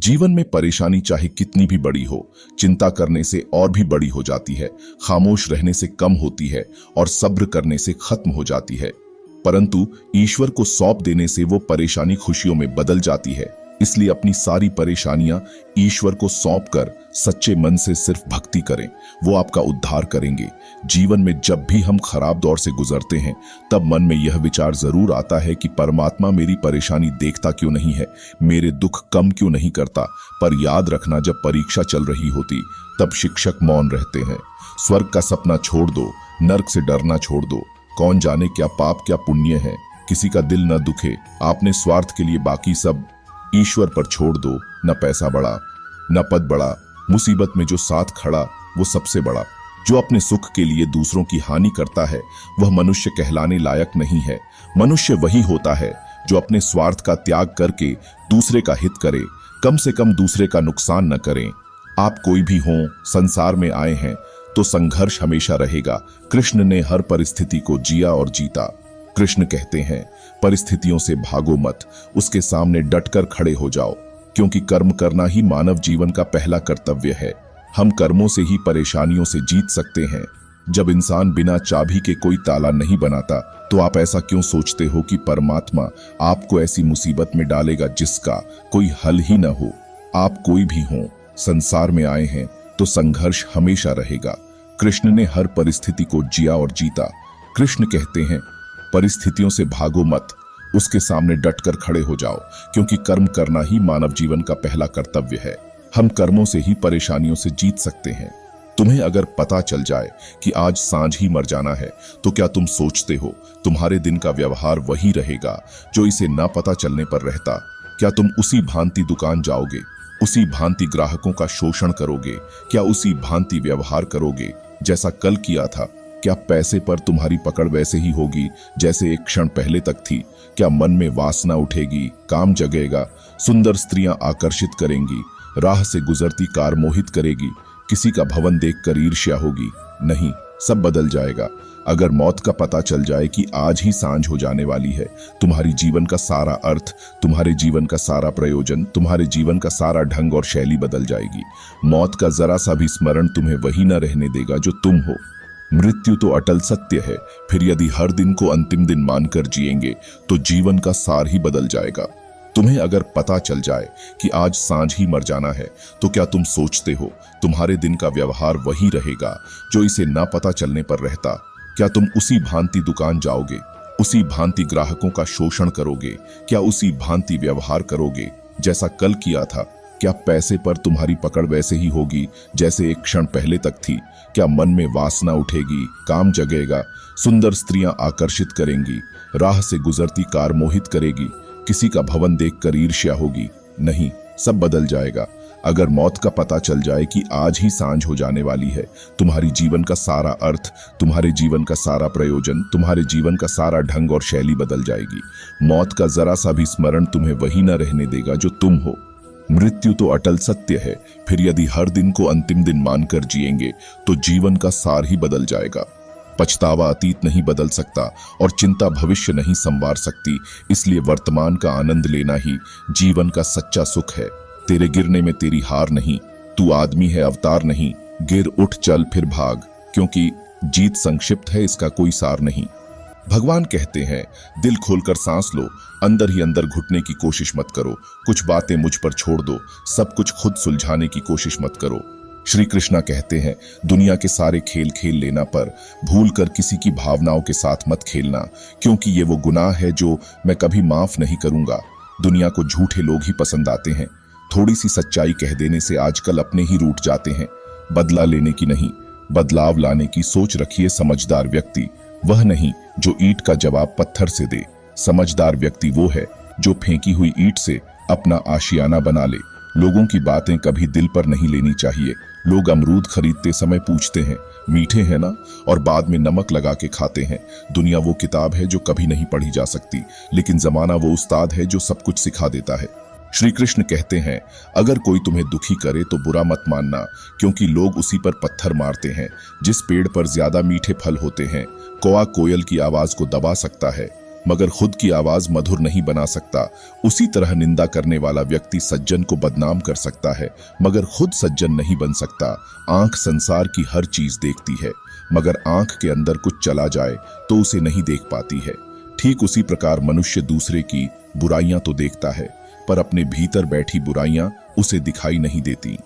जीवन में परेशानी चाहे कितनी भी बड़ी हो, चिंता करने से और भी बड़ी हो जाती है, खामोश रहने से कम होती है और सब्र करने से खत्म हो जाती है। परंतु ईश्वर को सौंप देने से वो परेशानी खुशियों में बदल जाती है। इसलिए अपनी सारी परेशानियां ईश्वर को सौंपकर सच्चे मन से सिर्फ भक्ति करें, वो आपका उद्धार करेंगे। जीवन में जब भी हम खराब दौर से गुजरते हैं, तब मन में यह विचार जरूर आता है कि परमात्मा मेरी परेशानी देखता क्यों नहीं है, मेरे दुख कम क्यों नहीं करता। पर याद रखना, जब परीक्षा चल रही होती तब शिक्षक मौन रहते हैं। स्वर्ग का सपना छोड़ दो, नर्क से डरना छोड़ दो। कौन जाने क्या पाप क्या पुण्य है, किसी का दिल न दुखे। आपने स्वार्थ के लिए बाकी सब ईश्वर पर छोड़ दो। न पैसा बड़ा न पद बड़ा, मुसीबत में जो साथ खड़ा वो सबसे बड़ा। जो अपने सुख के लिए दूसरों की हानि करता है वह मनुष्य कहलाने लायक नहीं है। मनुष्य वही होता है जो अपने स्वार्थ का त्याग करके दूसरे का हित करे, कम से कम दूसरे का नुकसान न करें। आप कोई भी हों, संसार में आए हैं तो संघर्ष हमेशा रहेगा। कृष्ण ने हर परिस्थिति को जिया और जीता। कृष्ण कहते हैं, परिस्थितियों से भागो मत, उसके सामने डटकर खड़े हो जाओ, क्योंकि कर्म करना ही मानव जीवन का पहला कर्तव्य है। हम कर्मों से ही परेशानियों से जीत सकते हैं। जब इंसान बिना चाबी के कोई ताला नहीं बनाता, तो आप ऐसा क्यों सोचते हो कि परमात्मा आपको ऐसी मुसीबत में डालेगा जिसका कोई हल ही न हो। आप कोई भी हो, संसार में आए हैं तो संघर्ष हमेशा रहेगा। कृष्ण ने हर परिस्थिति को जिया और जीता। कृष्ण कहते हैं, परिस्थितियों से भागो मत, उसके सामने डटकर खड़े हो जाओ, क्योंकि कर्म करना ही मानव जीवन का पहला कर्तव्य है। हम कर्मों से ही परेशानियों से जीत सकते हैं। तुम्हें अगर पता चल जाए कि आज सांझ ही मर जाना है, तो क्या तुम सोचते हो तुम्हारे दिन का व्यवहार वही रहेगा जो इसे ना पता चलने पर रहता? क्या तुम उसी भांति दुकान जाओगे, उसी भांति ग्राहकों का शोषण करोगे? क्या उसी भांति व्यवहार करोगे जैसा कल किया था? क्या पैसे पर तुम्हारी पकड़ वैसे ही होगी जैसे एक क्षण पहले तक थी? क्या मन में वासना उठेगी, काम जगेगा, सुंदर स्त्रियां आकर्षित करेंगी, राह से गुजरती कार मोहित करेगी, किसी का भवन देखकर ईर्ष्या होगी? नहीं, सब बदल जाएगा। अगर मौत का पता चल जाए कि आज ही सांझ हो जाने वाली है, तुम्हारी जीवन का सारा अर्थ, तुम्हारे जीवन का सारा प्रयोजन, तुम्हारे जीवन का सारा ढंग और शैली बदल जाएगी। मौत का जरा सा भी स्मरण तुम्हें वही न रहने देगा जो तुम हो। मृत्यु तो अटल सत्य है, फिर यदि हर दिन को अंतिम दिन मानकर जिएंगे तो जीवन का सार ही बदल जाएगा। तुम्हें अगर पता चल जाए कि आज सांझ ही मर जाना है, तो क्या तुम सोचते हो तुम्हारे दिन का व्यवहार वही रहेगा जो इसे ना पता चलने पर रहता? क्या तुम उसी भांति दुकान जाओगे, उसी भांति ग्राहकों का शोषण करोगे? क्या उसी भांति व्यवहार करोगे जैसा कल किया था? क्या पैसे पर तुम्हारी पकड़ वैसे ही होगी जैसे एक क्षण पहले तक थी? क्या मन में वासना उठेगी, काम जगेगा, सुंदर स्त्रियां आकर्षित करेंगी, राह से गुजरती कार मोहित करेगी, किसी का भवन देखकर ईर्ष्या होगी? नहीं, सब बदल जाएगा। अगर मौत का पता चल जाए कि आज ही सांझ हो जाने वाली है, तुम्हारी जीवन का सारा अर्थ, तुम्हारे जीवन का सारा प्रयोजन, तुम्हारे जीवन का सारा ढंग और शैली बदल जाएगी। मौत का जरा सा भी स्मरण तुम्हें वही न रहने देगा जो तुम हो। मृत्यु तो अटल सत्य है, फिर यदि हर दिन को अंतिम दिन मानकर जिएंगे तो जीवन का सार ही बदल जाएगा। पछतावा अतीत नहीं बदल सकता और चिंता भविष्य नहीं संवार सकती। इसलिए वर्तमान का आनंद लेना ही जीवन का सच्चा सुख है। तेरे गिरने में तेरी हार नहीं, तू आदमी है अवतार नहीं। गिर उठ चल फिर भाग, क्योंकि जीत संक्षिप्त है, इसका कोई सार नहीं। भगवान कहते हैं, दिल खोलकर सांस लो, अंदर ही अंदर घुटने की कोशिश मत करो, कुछ बातें मुझ पर छोड़ दो, सब कुछ खुद सुलझाने की कोशिश मत करो। श्री कृष्णा कहते हैं, दुनिया के सारे खेल खेल लेना पर भूल कर किसी की भावनाओं के साथ मत खेलना, क्योंकि ये वो गुनाह है जो मैं कभी माफ नहीं करूंगा। दुनिया को झूठे लोग ही पसंद आते हैं। थोड़ी सी सच्चाई कह देने से आजकल अपने ही रूठ जाते हैं। बदला लेने की नहीं, बदलाव लाने की सोच रखिए। समझदार व्यक्ति वह नहीं जो ईंट का जवाब पत्थर से दे। समझदार व्यक्ति वो है जो फेंकी हुई ईंट से अपना आशियाना बना ले। लोगों की बातें कभी दिल पर नहीं लेनी चाहिए। लोग अमरूद खरीदते समय पूछते हैं, मीठे हैं ना, और बाद में नमक लगा के खाते हैं। दुनिया वो किताब है जो कभी नहीं पढ़ी जा सकती, लेकिन जमाना वो उस्ताद है जो सब कुछ सिखा देता है। श्री कृष्ण कहते हैं, अगर कोई तुम्हें दुखी करे तो बुरा मत मानना, क्योंकि लोग उसी पर पत्थर मारते हैं। जिस पेड़ पर ज्यादा मीठे फल होते हैं, कौआ कोयल की आवाज को दबा सकता है, मगर खुद की आवाज मधुर नहीं बना सकता, उसी तरह निंदा करने वाला व्यक्ति सज्जन को बदनाम कर सकता है मगर खुद सज्जन नहीं बन सकता। आंख संसार की हर चीज देखती है, मगर आंख के अंदर कुछ चला जाए तो उसे नहीं देख पाती है। ठीक उसी प्रकार मनुष्य दूसरे की बुराइयां तो देखता है, पर अपने भीतर बैठी बुराइयां उसे दिखाई नहीं देती।